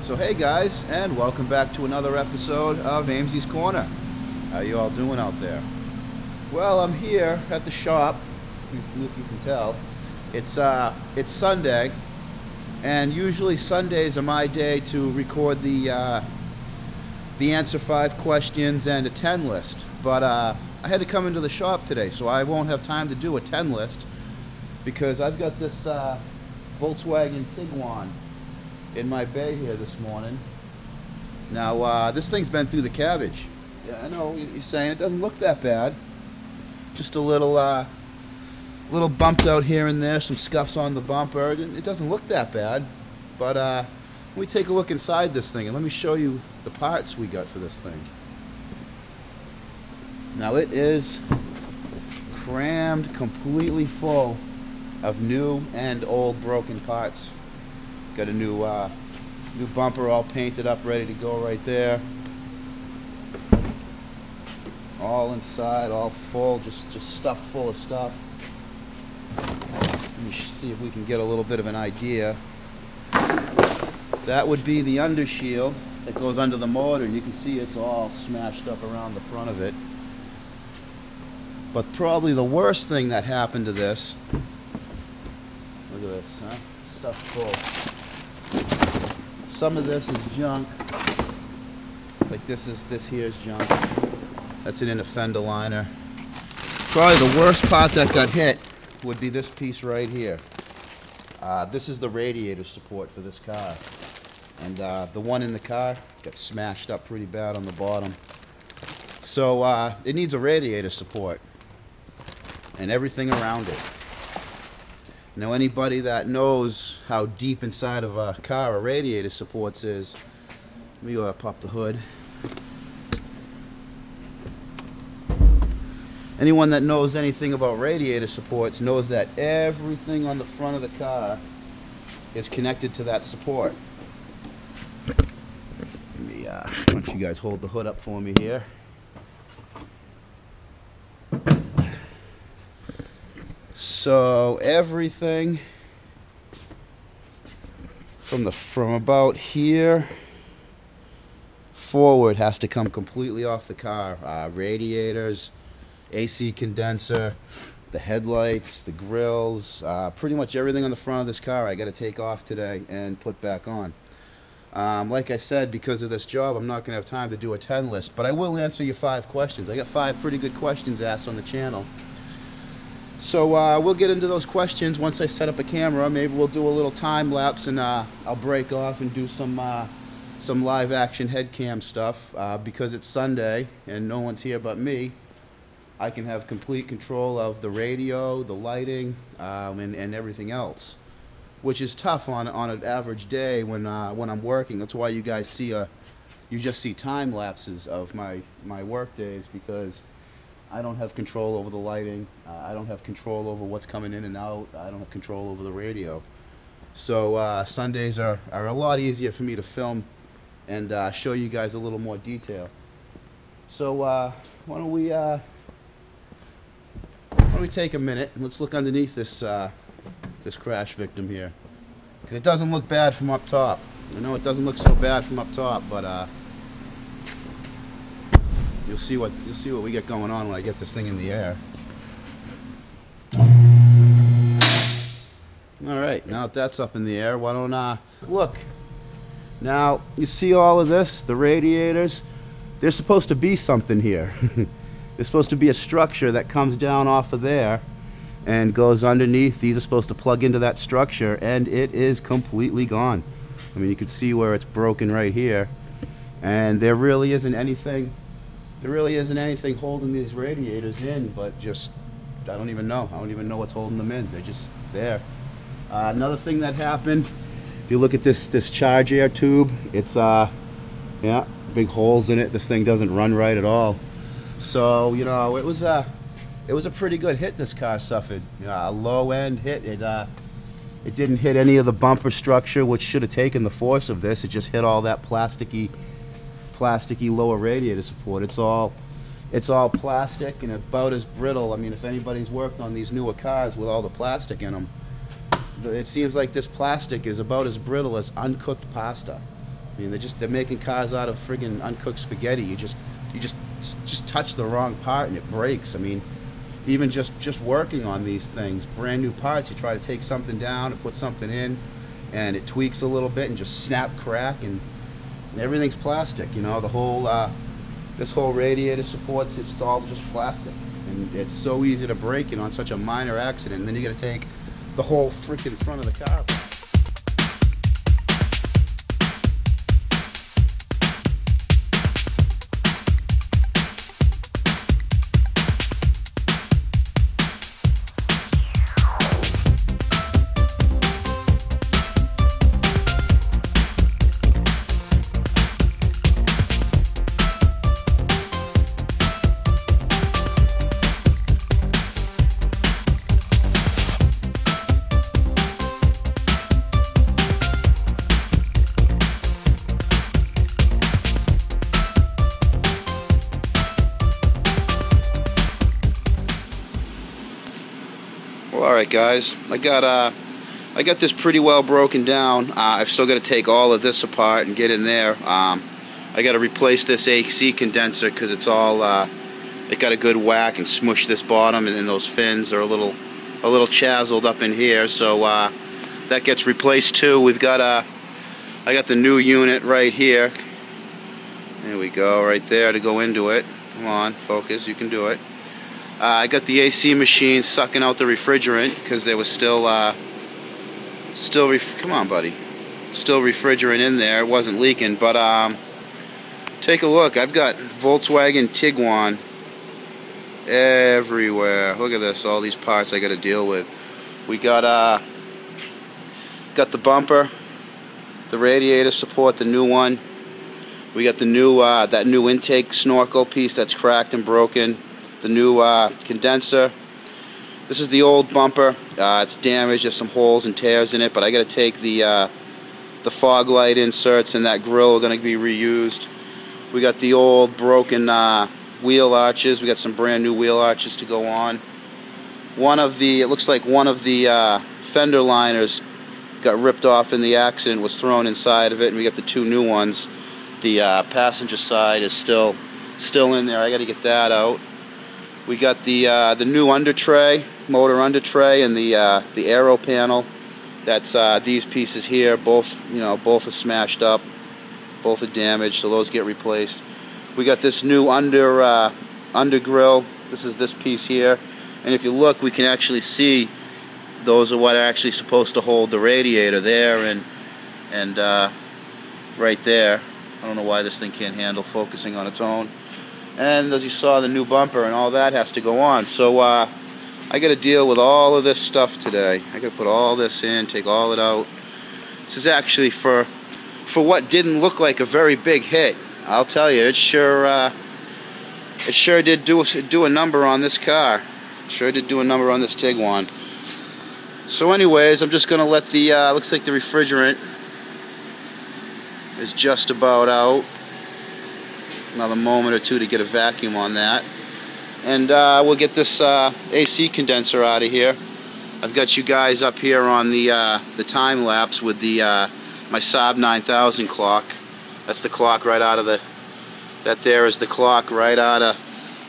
So hey guys, and welcome back to another episode of Ames's Corner. How you all doing out there? Well, I'm here at the shop. If you can tell, it's Sunday, and usually Sundays are my day to record the answer 5 questions and a 10 list. But I had to come into the shop today, so I won't have time to do a 10 list because I've got this Volkswagen Tiguan in my bay here this morning. Now this thing's been through the cabbage. Yeah, I know you're saying it doesn't look that bad. Just a little bumped out here and there, some scuffs on the bumper. It doesn't look that bad. But let me take a look inside this thing and let me show you the parts we got for this thing. Now it is crammed completely full of new and old broken parts. Got a new bumper all painted up, ready to go right there. All inside, all full, just stuffed full of stuff. Let me see if we can get a little bit of an idea. That would be the undershield that goes under the motor. You can see it's all smashed up around the front of it. But probably the worst thing that happened to this, look at this, huh? Stuffed full. Some of this is junk, like this here is junk. That's an inner fender liner. Probably the worst part that got hit would be this piece right here. This is the radiator support for this car, and the one in the car got smashed up pretty bad on the bottom. So it needs a radiator support and everything around it. Now anybody that knows how deep inside of a car a radiator supports is, let me pop the hood. Anyone that knows anything about radiator supports knows that everything on the front of the car is connected to that support. Let me, why don't you guys hold the hood up for me here. So everything from about here forward has to come completely off the car. Radiators, AC condenser, the headlights, the grills, pretty much everything on the front of this car I got to take off today and put back on. Like I said, because of this job, I'm not going to have time to do a 10 list, but I will answer your 5 questions. I got 5 pretty good questions asked on the channel. So we'll get into those questions once I set up a camera. Maybe we'll do a little time lapse, and I'll break off and do some live action head cam stuff. Because it's Sunday and no one's here but me, I can have complete control of the radio, the lighting, and everything else, which is tough on an average day when I'm working. That's why you guys see you just see time lapses of my work days, because I don't have control over the lighting. I don't have control over what's coming in and out. I don't have control over the radio. So Sundays are a lot easier for me to film and show you guys a little more detail. So why don't we take a minute and let's look underneath this crash victim here, because it doesn't look bad from up top. I know it doesn't look so bad from up top, but you'll see what we get going on when I get this thing in the air. All right, now that that's up in the air, why don't look. Now you see all of this, the radiators. There's supposed to be something here. There's supposed to be a structure that comes down off of there and goes underneath. These are supposed to plug into that structure, and it is completely gone. I mean, you can see where it's broken right here, and there really isn't anything holding these radiators in, but just, I don't even know what's holding them in. They're just there. Another thing that happened, if you look at this charge air tube, it's yeah, big holes in it. This thing doesn't run right at all. So, you know, it was a pretty good hit this car suffered. You know, a low end hit. It didn't hit any of the bumper structure, which should have taken the force of this. It just hit all that plasticky lower radiator support. It's all plastic and about as brittle. I mean, if anybody's worked on these newer cars with all the plastic in them, it seems like this plastic is about as brittle as uncooked pasta. I mean, they're making cars out of friggin' uncooked spaghetti. You just touch the wrong part and it breaks. I mean, even just working on these things, brand new parts, you try to take something down and put something in, and it tweaks a little bit and just snap, crack, and everything's plastic. You know, the whole this whole radiator supports, it's all just plastic, and it's so easy to break it on such a minor accident. And then you got to take the whole freaking front of the car. Well, alright guys, I got this pretty well broken down. I've still got to take all of this apart and get in there. I got to replace this AC condenser because it's all it got a good whack and smushed this bottom, and then those fins are a little chazzled up in here, so that gets replaced too. We've got I got the new unit right here. There we go, right there to go into it. Come on, focus, you can do it. I got the AC machine sucking out the refrigerant because there was still come on, buddy, still refrigerant in there. It wasn't leaking, but take a look. I've got Volkswagen Tiguan everywhere. Look at this, all these parts I got to deal with. We got the bumper, the radiator support, the new one. We got the new that new intake snorkel piece that's cracked and broken. The new condenser. This is the old bumper. It's damaged. There's some holes and tears in it, but I got to take the fog light inserts, and that grill are going to be reused. We got the old broken wheel arches. We got some brand new wheel arches to go on. It looks like one of the fender liners got ripped off in the accident, was thrown inside of it, and we got the two new ones. The passenger side is still in there. I got to get that out. We got the new under tray, motor under tray, and the aero panel. That's these pieces here. Both are smashed up, both are damaged, so those get replaced. We got this new under grill. This is this piece here, and if you look, we can actually see those are what are actually supposed to hold the radiator there and right there. I don't know why this thing can't handle focusing on its own. And as you saw, the new bumper and all that has to go on. So I got to deal with all of this stuff today. I got to put all this in, take all it out. This is actually for what didn't look like a very big hit. I'll tell you, it sure did do a number on this car. It sure did do a number on this Tiguan. So anyways, I'm just going to let the looks like the refrigerant is just about out. Another moment or two to get a vacuum on that, and we'll get this AC condenser out of here. I've got you guys up here on the time lapse with the my Saab 9000 clock. That's the clock right out of that there is the clock right out of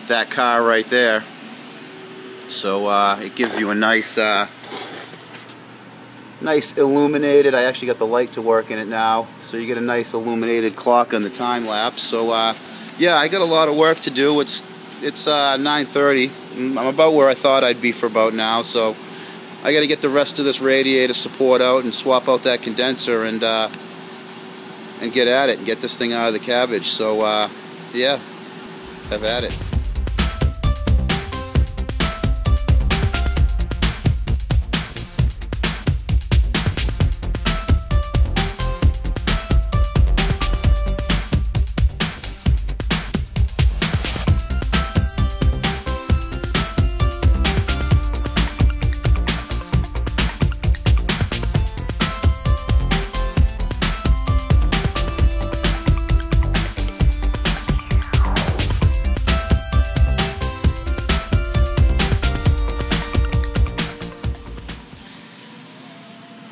that car right there. So it gives you a nice illuminated. I actually got the light to work in it now, so you get a nice illuminated clock on the time lapse. So yeah, I got a lot of work to do. It's 9:30. I'm about where I thought I'd be for about now, so I got to get the rest of this radiator support out and swap out that condenser and get at it and get this thing out of the cabbage. So yeah, have at it.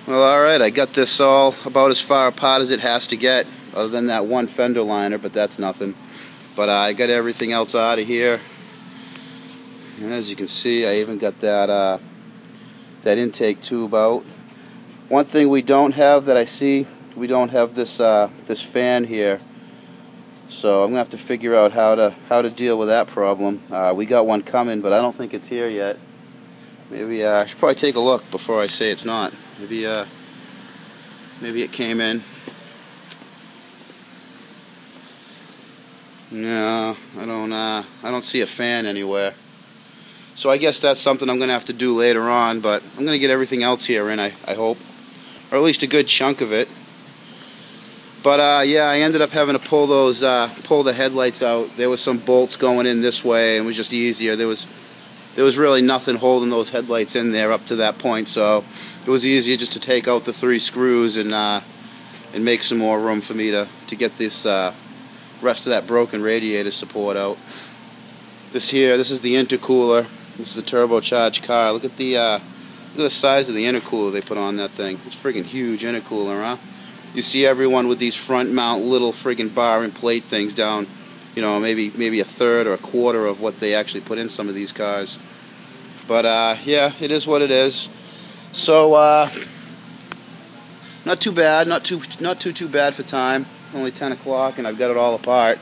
Well, alright, I got this all about as far apart as it has to get. other than that one fender liner, but that's nothing. But I got everything else out of here, and as you can see, I even got that that intake tube out. One thing we don't have that I see, we don't have this this fan here, so I'm gonna have to figure out how to deal with that problem. We got one coming, but I don't think it's here yet. Maybe I should probably take a look before I say it's not. Maybe it came in. No, I don't see a fan anywhere. So I guess that's something I'm gonna have to do later on. But I'm gonna get everything else here in, I hope, or at least a good chunk of it. But yeah, I ended up having to pull the headlights out. There was some bolts going in this way, and it was just easier. There was really nothing holding those headlights in there up to that point, so it was easier just to take out the 3 screws and make some more room for me to get this rest of that broken radiator support out. This is the intercooler. This is a turbocharged car. Look at the size of the intercooler they put on that thing. It's a friggin' huge intercooler, huh? You see everyone with these front mount little friggin' bar and plate things down, you know, maybe a third or a quarter of what they actually put in some of these cars. But yeah, it is what it is. So not too bad, not too bad for time. Only 10 o'clock, and I've got it all apart.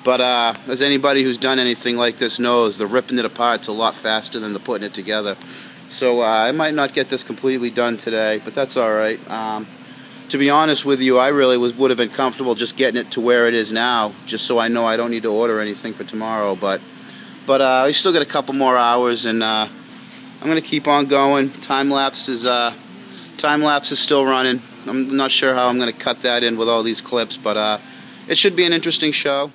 But as anybody who's done anything like this knows, the ripping it apart's a lot faster than the putting it together. So I might not get this completely done today, but that's all right. To be honest with you, I really would have been comfortable just getting it to where it is now, just so I know I don't need to order anything for tomorrow. But I still got a couple more hours, and I'm going to keep on going. Time-lapse is still running. I'm not sure how I'm going to cut that in with all these clips, but it should be an interesting show.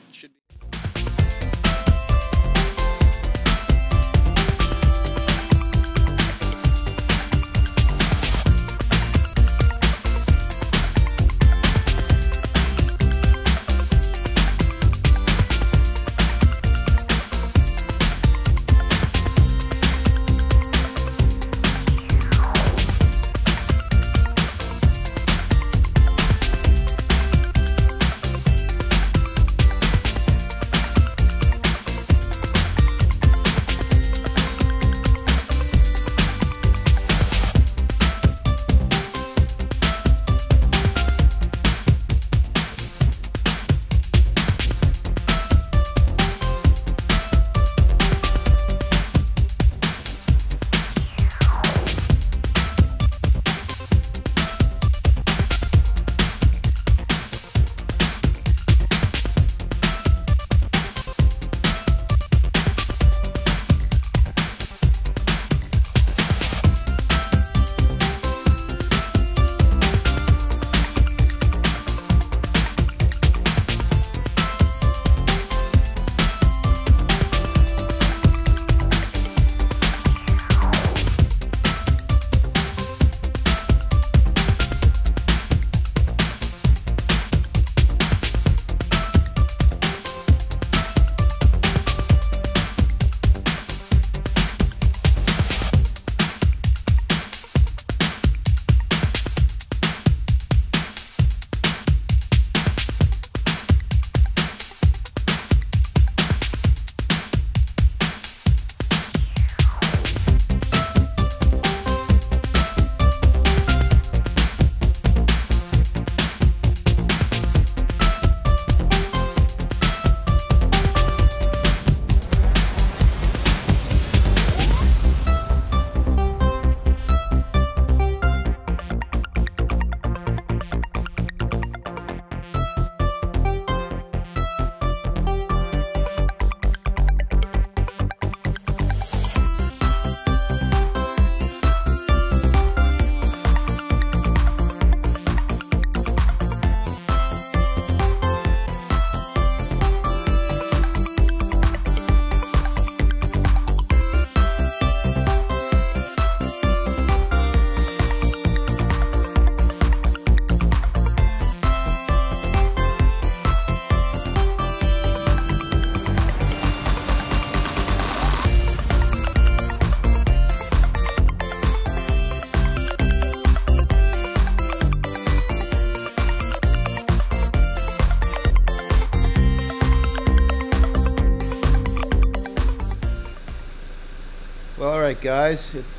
Alright guys, it's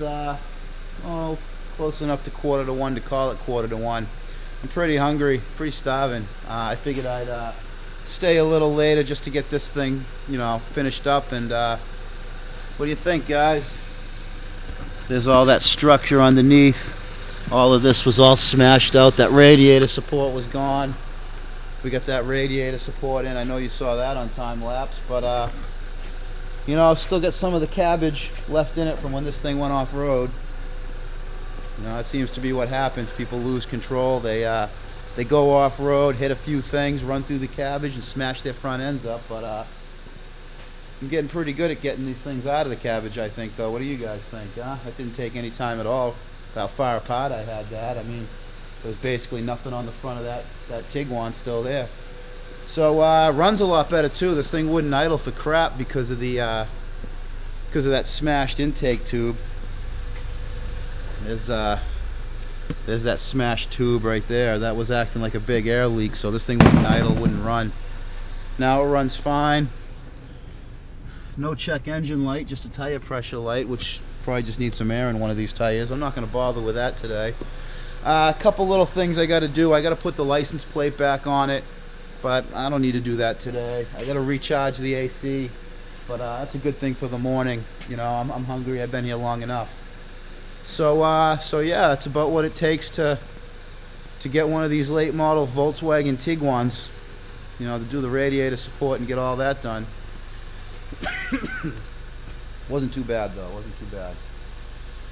close enough to 1:45 to call it 1:45. I'm pretty hungry, pretty starving. I figured I'd stay a little later just to get this thing, finished up. And what do you think, guys? There's all that structure underneath. All of this was all smashed out. That radiator support was gone. We got that radiator support in. I know you saw that on time-lapse, but I've still got some of the cabbage left in it from when this thing went off-road. It seems to be what happens. People lose control. They go off-road, hit a few things, run through the cabbage, and smash their front ends up. But I'm getting pretty good at getting these things out of the cabbage, I think, though. What do you guys think, huh? That didn't take any time at all. How far apart I had that. I mean, there was basically nothing on the front of that Tiguan still there. So runs a lot better too. This thing wouldn't idle for crap because of that smashed intake tube. There's that smashed tube right there. That was acting like a big air leak, so this thing wouldn't idle, wouldn't run. Now it runs fine. No check engine light, just a tire pressure light, which probably just needs some air in one of these tires. I'm not going to bother with that today. A couple little things I got to do. I got to put the license plate back on it, but I don't need to do that today. I got to recharge the AC, but that's a good thing for the morning. I'm hungry. I've been here long enough. So yeah, that's about what it takes to get one of these late model Volkswagen Tiguans, to do the radiator support and get all that done. Wasn't too bad though, wasn't too bad.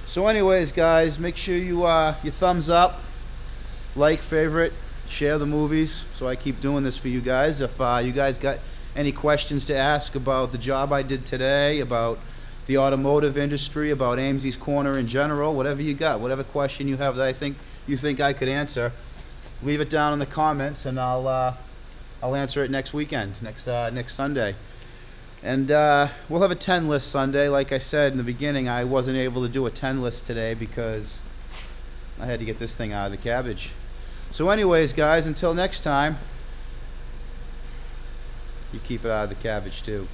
So anyways, guys, make sure you thumbs up, like, favorite, share the movies, so I keep doing this for you guys. If you guys got any questions to ask about the job I did today, about the automotive industry, about Amesey's Corner in general, whatever you got, whatever question you have that you think I could answer, leave it down in the comments, and I'll answer it next weekend, next Sunday. And we'll have a 10 list Sunday. Like I said in the beginning, I wasn't able to do a 10 list today because I had to get this thing out of the cabbage. So anyways, guys, until next time, you keep it out of the cabbage too.